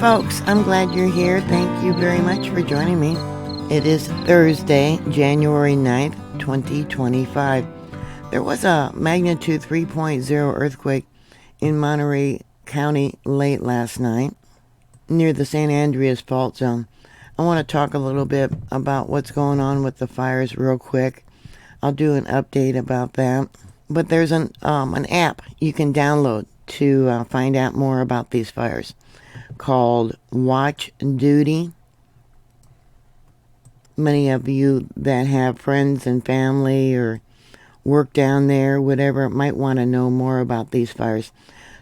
folks, I'm glad you're here. Thank you very much for joining me. It is Thursday, January 9th, 2025. There was a magnitude 3.0 earthquake in Monterey County late last night near the San Andreas Fault Zone. I want to talk a little bit about what's going on with the fires real quick. I'll do an update about that. But there's an app you can download to find out more about these fires called Watch Duty. Many of you that have friends and family or work down there, whatever, might want to know more about these fires.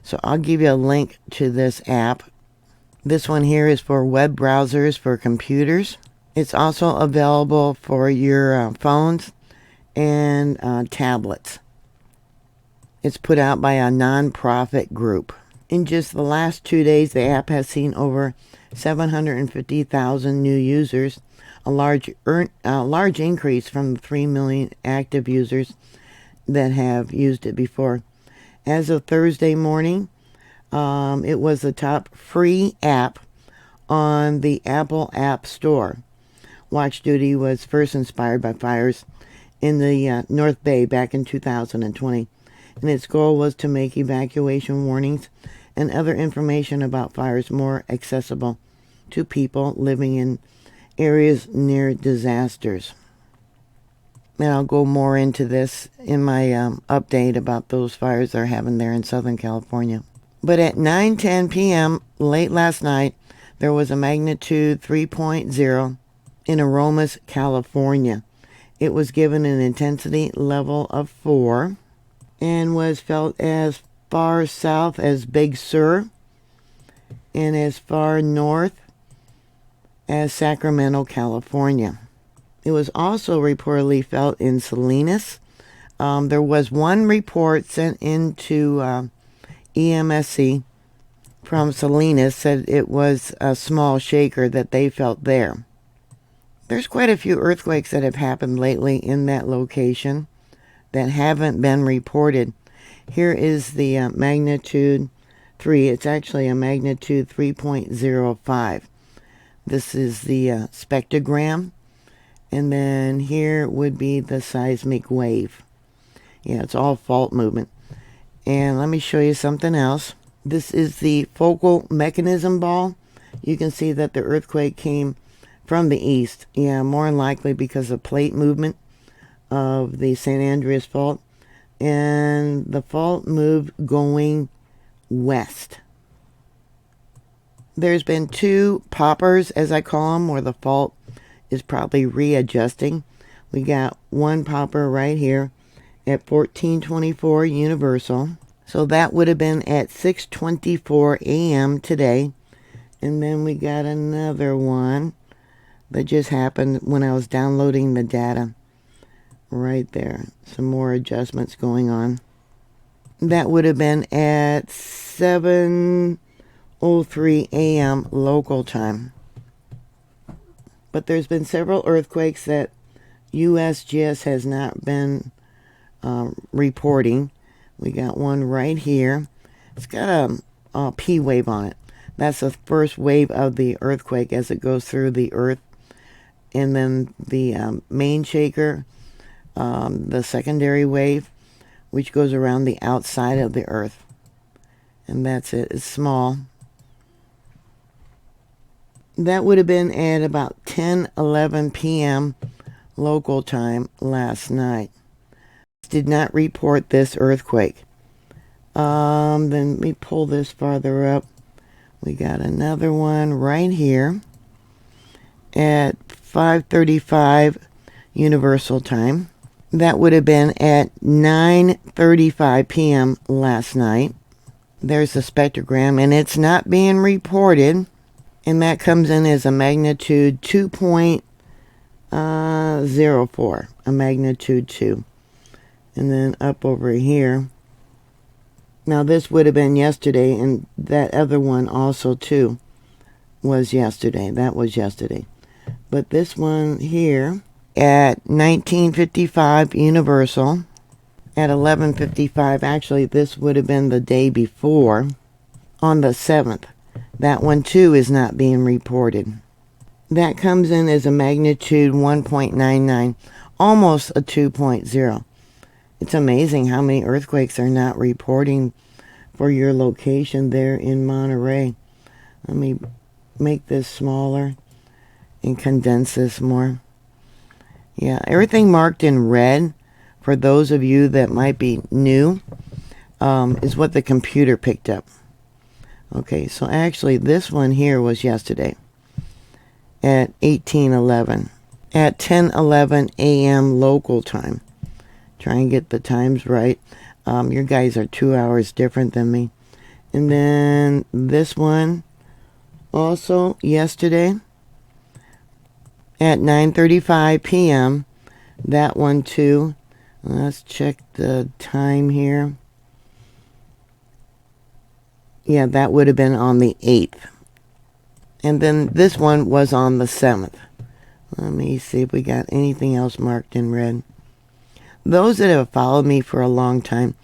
So I'll give you a link to this app. This one here is for web browsers for computers. It's also available for your phones and tablets. It's put out by a non-profit group. In just the last 2 days, the app has seen over 750,000 new users, a large increase from the 3 million active users that have used it before. As of Thursday morning, it was the top free app on the Apple App Store. Watch Duty was first inspired by fires in the North Bay back in 2020. And its goal was to make evacuation warnings and other information about fires more accessible to people living in areas near disasters. And I'll go more into this in my update about those fires they're having there in Southern California. But at 9:10 p.m. late last night, there was a magnitude 3.0 in Aromas, California. It was given an intensity level of 4. And was felt as far south as Big Sur and as far north as Sacramento, California. It was also reportedly felt in Salinas. There was one report sent into EMSC from Salinas, said it was a small shaker that they felt there. There's quite a few earthquakes that have happened lately in that location that haven't been reported. Here is the magnitude 3. It's actually a magnitude 3.05. This is the spectrogram. And then here would be the seismic wave. Yeah, it's all fault movement. And let me show you something else. This is the focal mechanism ball. You can see that the earthquake came from the east. Yeah, more than likely because of plate movement of the San Andreas Fault, and the fault moved going west. There's been 2 poppers, as I call them, where the fault is probably readjusting. We got one popper right here at 1424 Universal. So that would have been at 6:24 a.m. today. And then we got another one that just happened when I was downloading the data. Right there. Some more adjustments going on. That would have been at 7:03 a.m. local time. But there's been several earthquakes that USGS has not been reporting. We got one right here. It's got a P wave on it. That's the first wave of the earthquake as it goes through the earth. And then the main shaker, the secondary wave, which goes around the outside of the earth. And that's it. It's small. That would have been at about 10:11 p.m. local time last night. Did not report this earthquake. Then let me pull this farther up. We got another one right here at 5:35 Universal time. That would have been at 9:35 p.m. last night. There's the spectrogram, and it's not being reported. And that comes in as a magnitude 2.04, a magnitude 2. And then up over here. Now this would have been yesterday, and that other one also too was yesterday. That was yesterday. But this one here at 19:55 Universal, at 11:55, actually this would have been the day before, on the 7th. That one too is not being reported. That comes in as a magnitude 1.99, almost a 2.0. It's amazing how many earthquakes are not reporting for your location there in Monterey. Let me make this smaller and condense this more. Yeah, everything marked in red, for those of you that might be new, is what the computer picked up. Okay, so actually this one here was yesterday at 1811, at 10:11 a.m. local time. Try and get the times right. Your guys are 2 hours different than me. And then this one also yesterday at 9:35 p.m. That one too. Let's check the time here. Yeah, that would have been on the 8th. And then this one was on the 7th. Let me see if we got anything else marked in red. Those that have followed me for a long time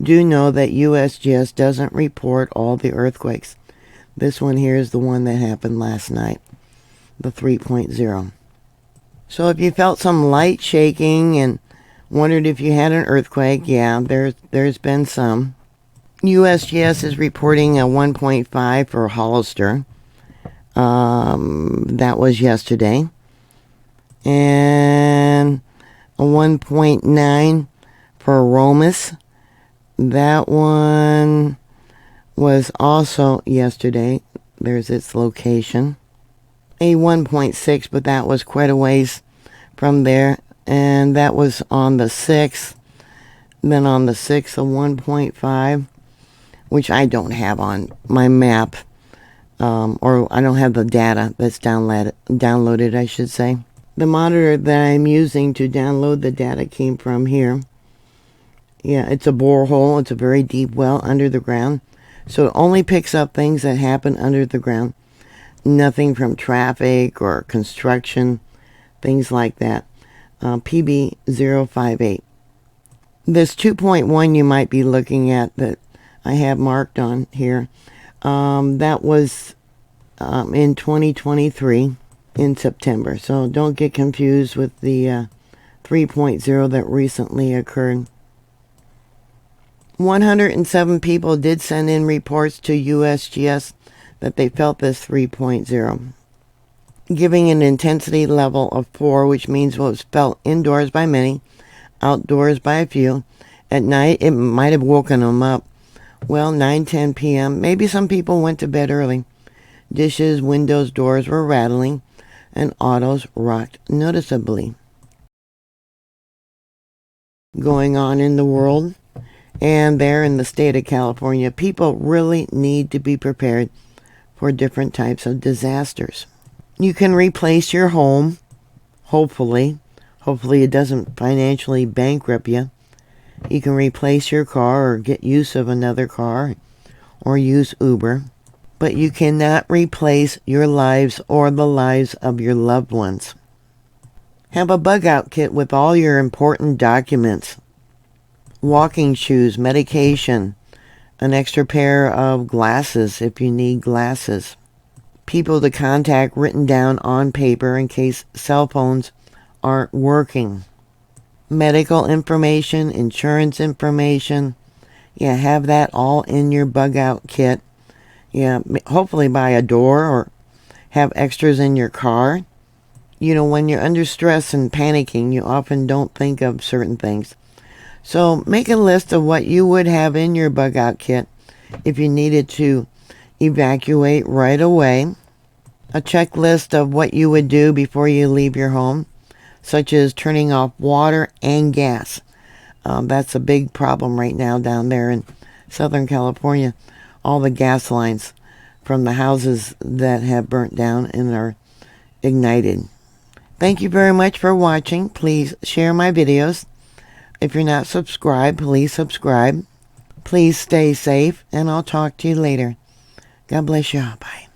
do know that USGS doesn't report all the earthquakes. This one here is the one that happened last night, the 3.0. So if you felt some light shaking and wondered if you had an earthquake, yeah, there's been some. USGS is reporting a 1.5 for Hollister. That was yesterday. And a 1.9 for Aromas. That one was also yesterday. There's its location. A 1.6, but that was quite a ways from there. And that was on the 6th. Then on the 6th, a 1.5, which I don't have on my map. Or I don't have the data that's downloaded, I should say. The monitor that I'm using to download the data came from here. Yeah, it's a borehole. It's a very deep well under the ground. So it only picks up things that happen under the ground. Nothing from traffic or construction, things like that. PB058. This 2.1 you might be looking at that I have marked on here. That was in 2023 in September. So don't get confused with the 3.0 that recently occurred. 107 people did send in reports to USGS that they felt this 3.0, giving an intensity level of 4, which means it was felt indoors by many, outdoors by a few. At night, it might have woken them up. Well, 9:10 p.m., maybe some people went to bed early. Dishes, windows, doors were rattling, and autos rocked noticeably. Going on in the world, and there in the state of California, people really need to be prepared for different types of disasters. You can replace your home, hopefully. Hopefully it doesn't financially bankrupt you. You can replace your car or get use of another car or use Uber. But you cannot replace your lives or the lives of your loved ones. Have a bug-out kit with all your important documents. Walking shoes, medication, an extra pair of glasses if you need glasses. People to contact written down on paper in case cell phones aren't working. Medical information, insurance information. Yeah, have that all in your bug-out kit. Yeah, hopefully buy a door or have extras in your car. You know, when you're under stress and panicking, you often don't think of certain things. So make a list of what you would have in your bug-out kit if you needed to evacuate right away. A checklist of what you would do before you leave your home, such as turning off water and gas. That's a big problem right now down there in Southern California. All the gas lines from the houses that have burnt down and are ignited. Thank you very much for watching. Please share my videos. If you're not subscribed, please subscribe. Please stay safe, and I'll talk to you later. God bless you all. Bye.